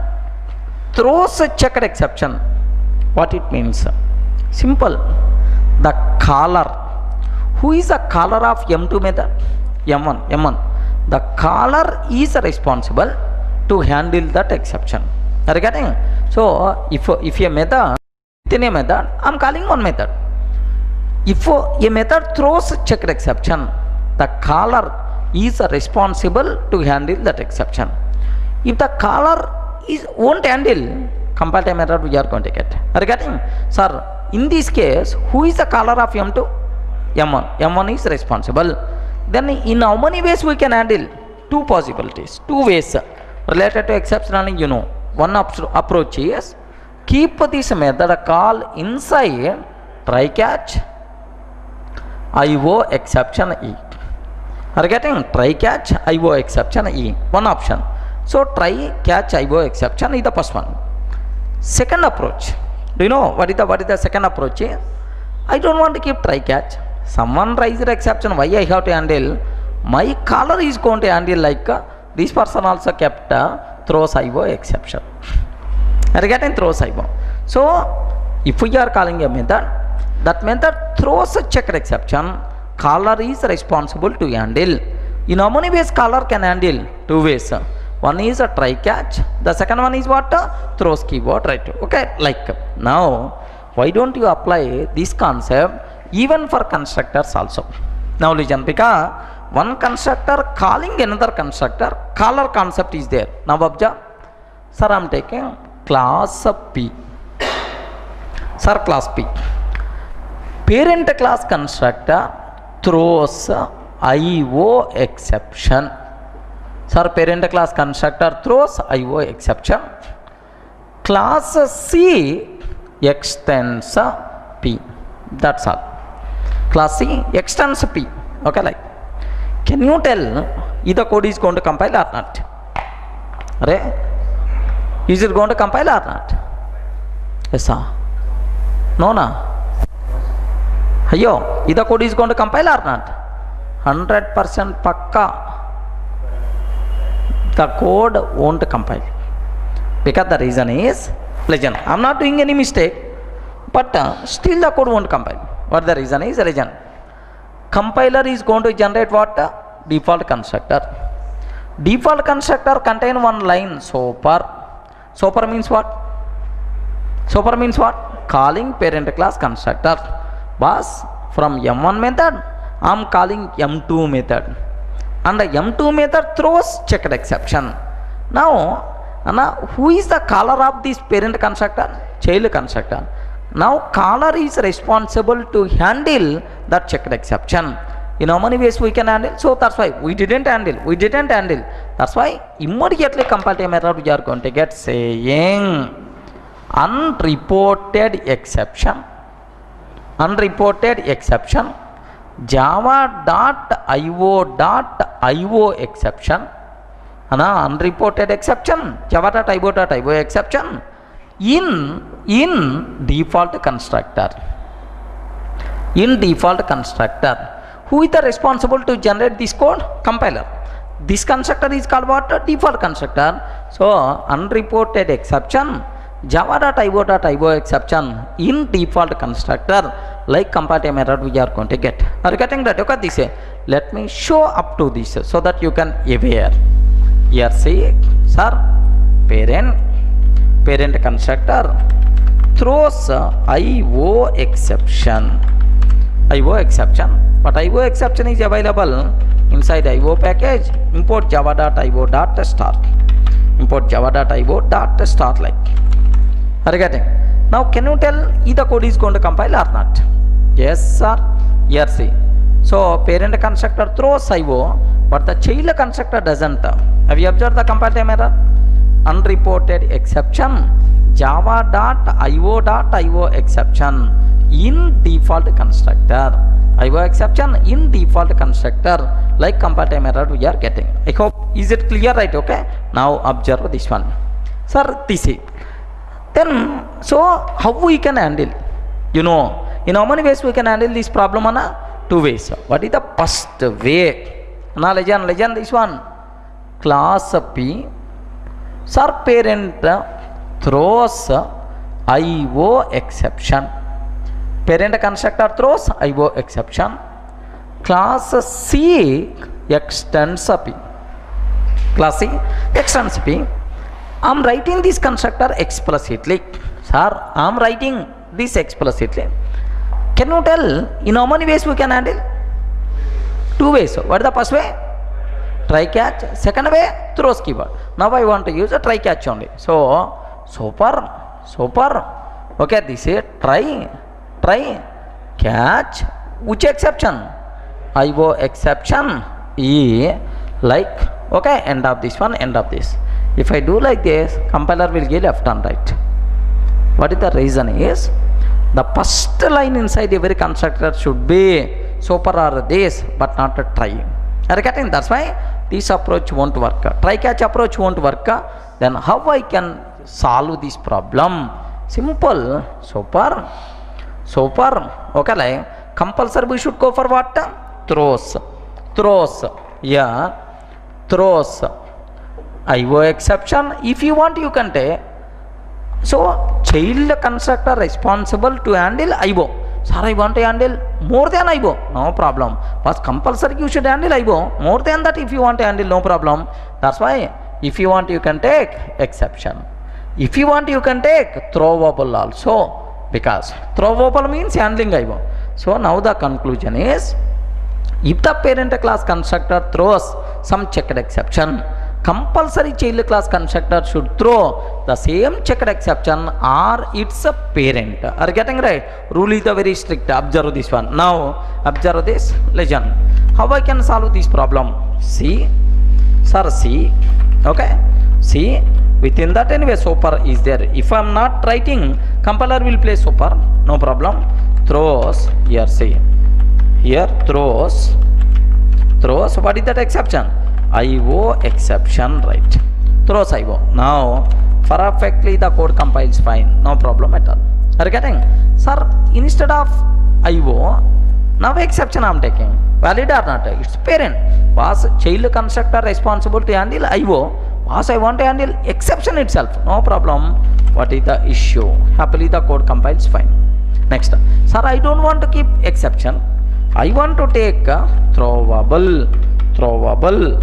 throws a checked exception, what it means? Simple. The caller, who is the caller of M2 method? M1. The caller is responsible to handle that exception. Are you getting? So, if a method, within a method, I am calling one method. If a method throws checked exception, the caller is responsible to handle that exception. If the caller won't handle, compile time error we are going to get. Are you getting? Sir, in this case, who is the caller of M2? M1. M1 is responsible. Then in how many ways we can handle? Two possibilities, two ways related to exception. You know, one approach is keep this method call inside try catch IO exception E. Are getting try catch IO exception E? One option. So try catch IO exception is the first one. Second approach. Do you know what is the second approach? I don't want to keep try catch. Someone raised exception. Why I have to handle? My caller is going to handle like this person also kept throws IO exception. Are getting throws IO. So if we are calling a method, that method throws a checked exception. Caller is responsible to handle. In how many ways caller can handle? Two ways. One is a try catch. The second one is what? Throws keyword, right? Okay, like now, why don't you apply this concept even for constructors also? Now listen, because one constructor calling another constructor, caller concept is there. Now observe. Sir, I am taking class P. Sir, class P. Parent class constructor throws IO exception. Sir, parent class constructor throws IO exception. Class C extends P. That's all. Class C extends P. Okay, like. Can you tell if the code is going to compile or not? Right? Is it going to compile or not? Yes, sir. No, no. Ayo, if the code is going to compile or not? 100% pakka. The code won't compile. Because the reason is, listen, I am not doing any mistake, but still the code won't compile. What the reason is? Listen. Compiler is going to generate what? Default constructor. Default constructor contain one line, super. Super means what? Super means what? Calling parent class constructor. Boss, from M1 method, I am calling M2 method. And the M2 method throws checked exception. Now, who is the caller of this parent constructor? Child constructor. Now caller is responsible to handle that checked exception. In how many ways we can handle? So that's why we didn't handle. That's why immediately compile method we are going to get saying unreported exception. Unreported exception. Java.io.io exception. Unreported exception. Java.io.io exception. In default constructor. In default constructor. Who is the responsible to generate this code? Compiler. This constructor is called what? Default constructor. So unreported exception. Java.io.io exception in default constructor, like compile method we are going to get. Are you getting that? Okay, this let me show up to this so that you can aware. Here say, sir, parent constructor throws IO exception. IO exception. But IO exception is available inside IO package. Import java.io.start. Import java.io.start like. Are you getting? Now can you tell if the code is going to compile or not? Yes, sir. Here see. So parent constructor throws IO, but the child constructor doesn't. Have you observed the compile time error? Unreported exception. Java.io.io exception in default constructor. IO exception in default constructor, like compile time error we are getting. I hope is it clear, right? Okay. Now observe this one. Sir, this is. Then, so how we can handle? You know, in how many ways we can handle this problem? Two ways. What is the first way? Now, legend this one. Class P. Sir, parent throws IO exception. Parent constructor throws IO exception. Class C extends P. Class C extends P. I am writing this constructor explicitly. Sir, I am writing this explicitly. Can you tell in how many ways we can handle? Two ways. What is the first way? Try catch. Second way, throws keyword. Now I want to use a try catch only. So, super. Okay, this is try try, catch. Which exception? IO exception E like, okay, end of this one, end of this. If I do like this, compiler will give left and right. What is the reason is, the first line inside every constructor should be super or this, but not a try. Are you getting? That's why this approach won't work. Try catch approach won't work. Then how I can solve this problem? Simple. Super. Okay, like compulsory we should go for what? Throws. Yeah, throws. IO exception. If you want, you can take. So child constructor responsible to handle IO. Sir, I want to handle more than IO. No problem. But compulsory you should handle IO. More than that, if you want to handle, no problem. That's why if you want, you can take exception. If you want, you can take throwable also, because throwable means handling IO. So now the conclusion is, if the parent class constructor throws some checked exception, compulsory child class constructor should throw the same checked exception or its parent. Are you getting right? Rule is very strict. Observe this one. Now observe this legend. How I can solve this problem? See, sir, see. Okay, see, within that anyway super is there. If I am not writing, compiler will play super, no problem. Throws, here see, here throws. What is that exception? IO exception, right? Throws IO. Now perfectly the code compiles fine, no problem at all. Are you getting? Sir, instead of IO, now exception I am taking. Valid or not? It's parent. Was child constructor responsible to handle IO? Was I want to handle exception itself? No problem. What is the issue? Happily the code compiles fine. Next, sir, I don't want to keep exception. I want to take throwable,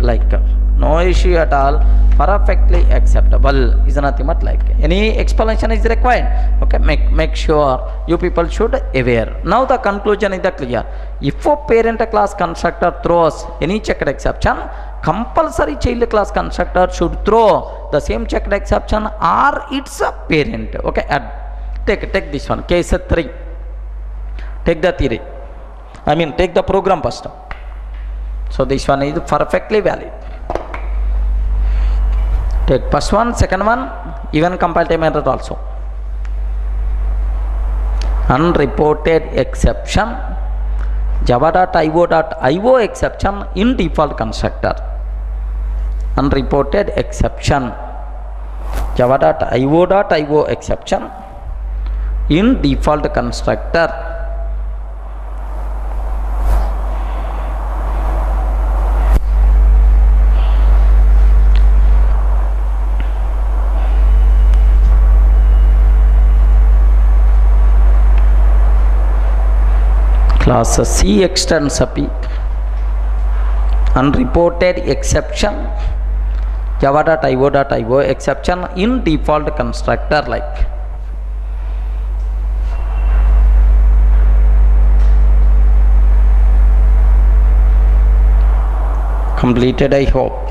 like no issue at all, perfectly acceptable. Is nothing but like. Any explanation is required? Okay, make sure you people should aware. Now the conclusion is clear. If a parent class constructor throws any checked exception, compulsory child class constructor should throw the same checked exception or its parent. Okay, take this one, case 3. Take the theory. I mean, take the program first. So this one is perfectly valid. Take first one, second one, even compile time error also. Unreported exception, java.io exception in default constructor. Unreported exception, java.io exception in default constructor. Class C extends API, unreported exception, java.io exception in default constructor like. Completed, I hope.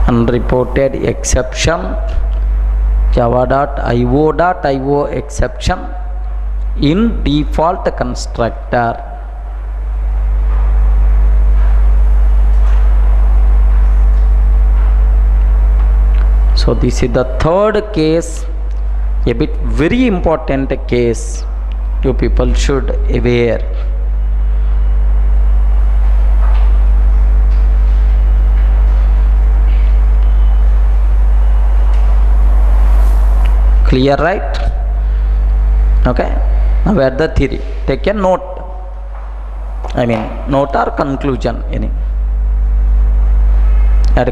Unreported exception, java.io exception in default constructor. So this is the third case, a bit very important case. You people should aware. Clear, right? Okay, now add the theory. Take a note. I mean, note or conclusion. Any. Add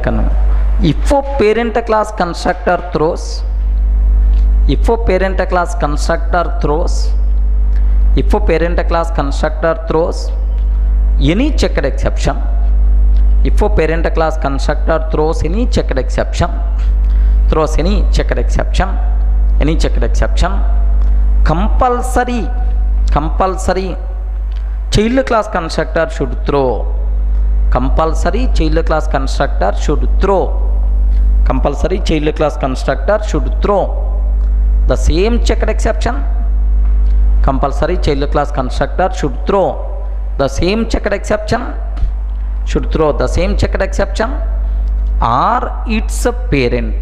if a parent class constructor throws, if a parent class constructor throws, if a parent class constructor throws any checked exception, if a parent class constructor throws any checked exception, any checked exception. Compulsory child class constructor should throw. Compulsory child class constructor should throw. Compulsory child class constructor should throw the same checked exception. Compulsory child class constructor should throw the same checked exception. Should throw the same checked exception or its parent.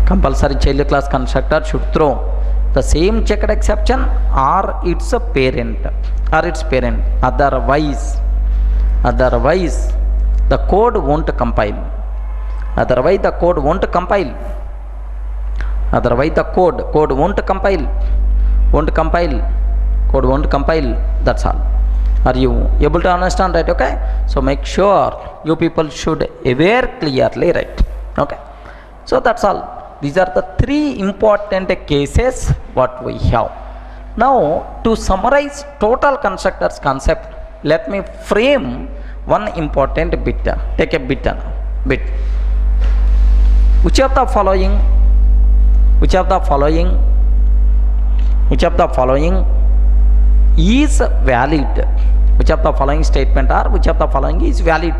Compulsory child class constructor should throw the same checked exception or its parent. Otherwise the code won't compile. Otherwise the code won't compile. Code won't compile. That's all. Are you able to understand, right? Okay, so make sure you people should aware clearly, right? Okay, so that's all. These are the three important cases what we have. Now to summarize total constructors concept, let me frame one important bit. Take a bit. Which of the following is valid? Which of the following statement or which of the following is valid?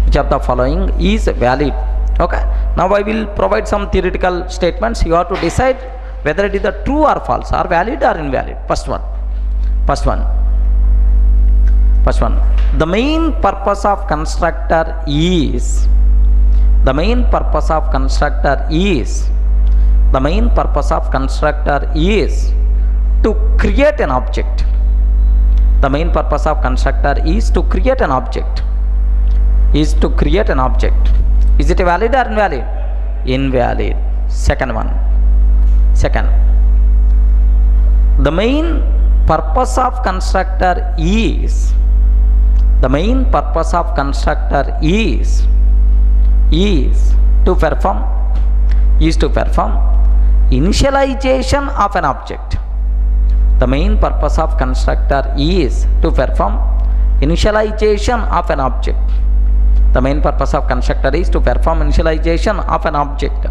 Which of the following is valid? Okay, now I will provide some theoretical statements. You have to decide whether it is the true or false, or valid or invalid. First one. The main purpose of constructor is to create an object. The main purpose of constructor is to create an object. Is it valid or invalid? Invalid. Second, the main purpose of constructor is to perform initialization of an object. The main purpose of constructor is to perform initialization of an object. The main purpose of constructor is to perform initialization of an object.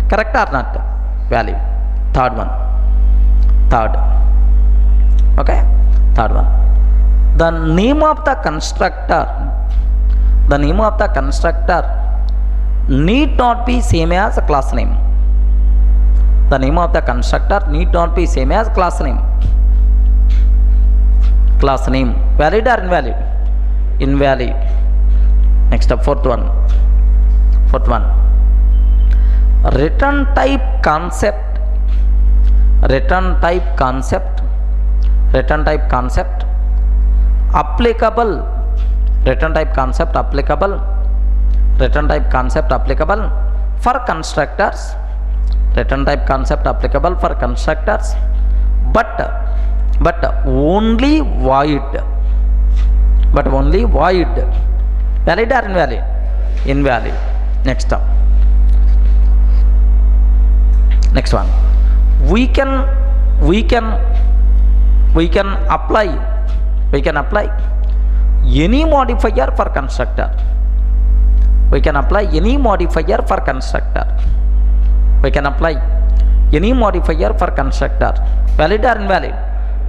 Correct or not? Valid. Third one. The name of the constructor need not be same as a class name. The name of the constructor need not be same as class name. Valid or invalid? Invalid. Next up, fourth one. Return type concept applicable for constructors. But only void. Valid or invalid? Invalid. Next one. We can apply any modifier for constructor. Valid or invalid?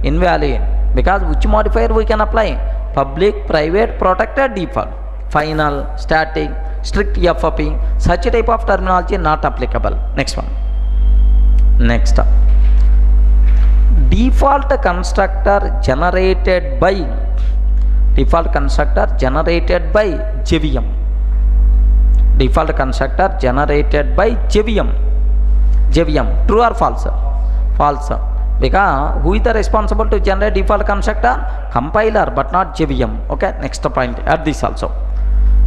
Invalid. Because which modifier we can apply? Public, private, protected, default, final, static, strict FOP. Such type of terminology not applicable. Next one. Default constructor generated by JVM. True or false? False. Because who is the responsible to generate default constructor? Compiler, but not JVM. Okay, next point. Add this also.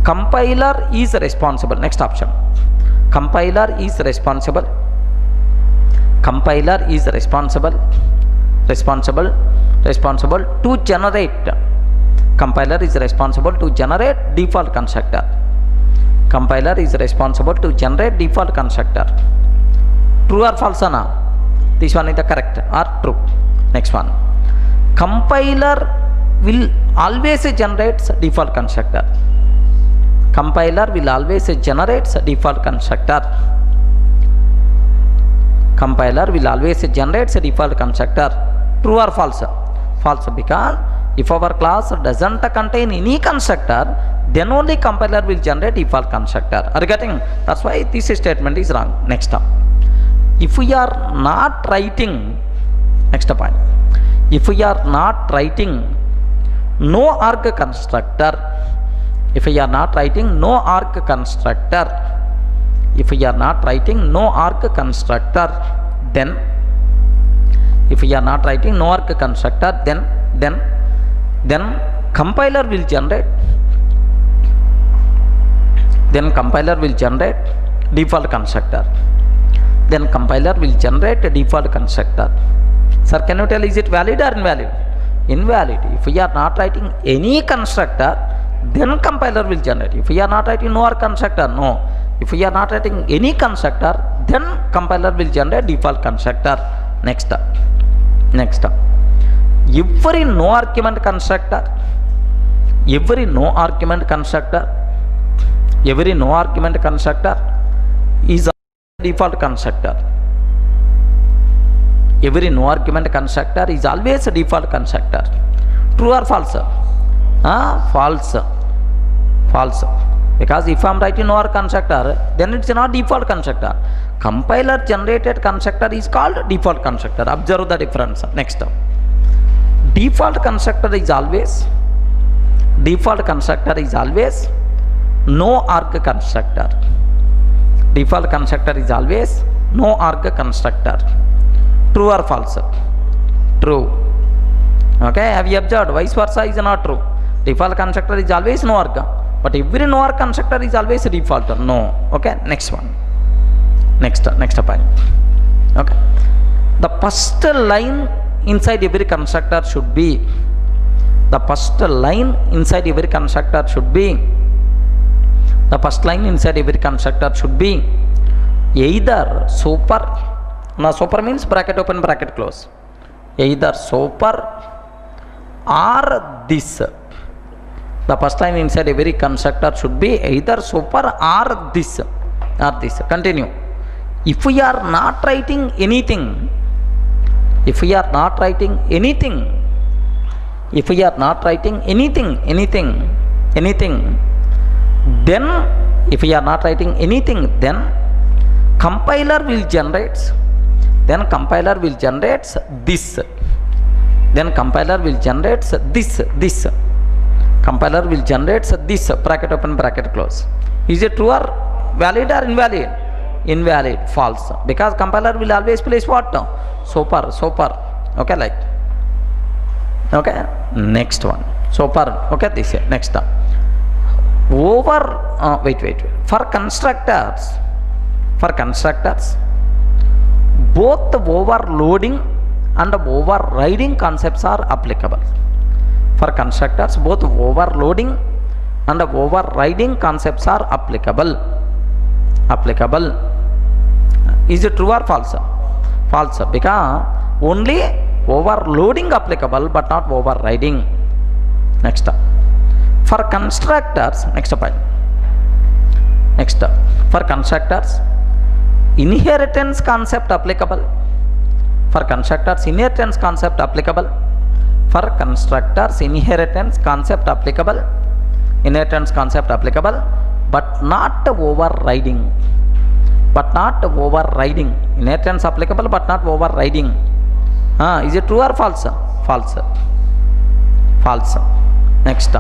Compiler is responsible. Next option. Compiler is responsible to generate. Compiler is responsible to generate default constructor. True or false? This one is the correct or true. Next one. Compiler will always generate default constructor. Compiler will always generate default constructor. Compiler will always generate default constructor. True or false? False, because if our class doesn't contain any constructor, then only compiler will generate default constructor. Are you getting? That's why this statement is wrong. Next up, if we are not writing, next point, if we are not writing no arg constructor, if we are not writing no arg constructor, if we are not writing no arg constructor, then if we are not writing no arg constructor, then compiler will generate, then compiler will generate default constructor, then compiler will generate a default constructor. Sir, can you tell, is it valid or invalid? Invalid. If we are not writing any constructor, then compiler will generate. If we are not writing no arg constructor, no. If we are not writing any constructor, then compiler will generate default constructor. Next up, every no argument constructor, every no argument constructor is a default constructor. Every no argument constructor is always a default constructor. True or false? False. Because if I am writing no arg constructor, then it's not default constructor. Compiler generated constructor is called default constructor. Observe the difference. Next up, default constructor is always no arg constructor. Default constructor is always no arg constructor. True or false? True. Okay, have you observed? Vice versa is not true. Default constructor is always no arg, but every no arg constructor is always a default. No. Okay, next one. Next point. Okay, the first line inside every constructor should be, the first line inside every constructor should be, the first line inside every constructor should be either super, now super means bracket open bracket close, either super or this. The first line inside every constructor should be either super or this. Continue. If we are not writing anything, then compiler will generate this. Compiler will generate this bracket open bracket close. Is it true or valid or invalid? Invalid. False. Because compiler will always place what? Super. Okay, like. Okay. Next one. Super. Okay, this here. Next up. Wait. For constructors, both overloading and overriding concepts are applicable. For constructors, both overloading and overriding concepts are applicable. Is it true or false? False, because only overloading applicable but not overriding. Next up, for constructors, for constructors, inheritance concept applicable. For constructors, inheritance concept applicable. For constructors, inheritance concept applicable, but not overriding. Inheritance applicable but not overriding. Is it true or false? False. Next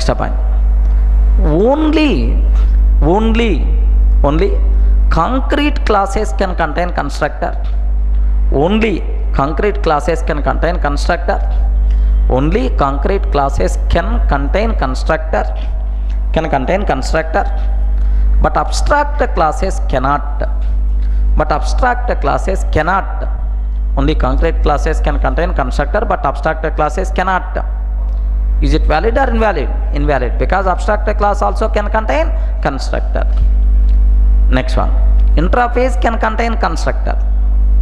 point. Only concrete classes can contain constructor. Only concrete classes can contain constructor. But abstract classes cannot. Only concrete classes can contain constructor, but abstract classes cannot. Is it valid or invalid? Invalid, because abstract class also can contain constructor. Next one. Interface can contain constructor.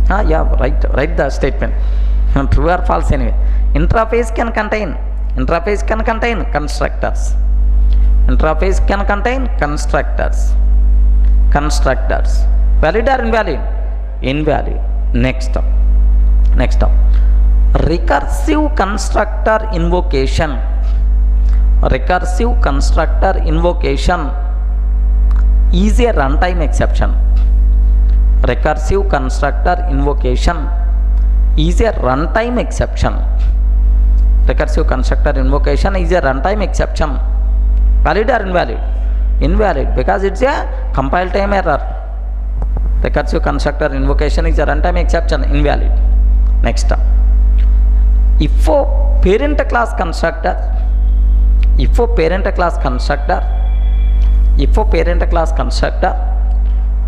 Yeah, write the statement. True or false anyway. Interface can contain constructors. Interface can contain constructors. Valid or invalid? Invalid. Next up. Recursive constructor invocation. Is a runtime exception. Recursive constructor invocation is a runtime exception. Valid or invalid? Invalid, because it's a compile time error. Recursive constructor invocation is a runtime exception. Invalid. Next up. If a parent class constructor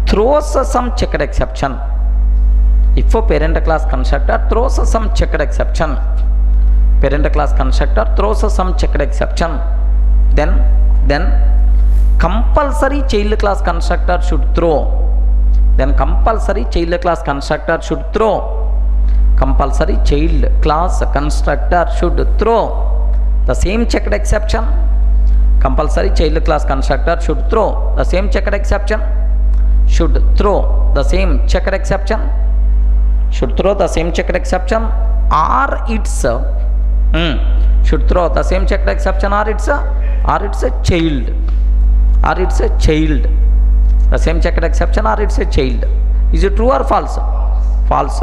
throws some checked exception, then compulsory child class constructor should throw the same checked exception. Should throw the same checked exception or it's a child. The same checked exception or it's a child. Is it true or false? False.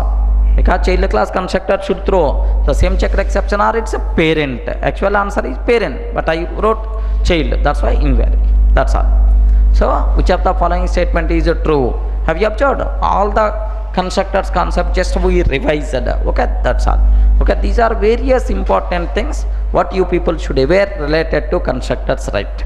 Because child class constructor should throw the same checked exception or it's a parent. Actual answer is parent, but I wrote child. That's why invalid. That's all. So, which of the following statement is true? Have you observed? All the constructors concept just we revised. Okay, that's all. Okay, these are various important things what you people should aware related to constructors, right?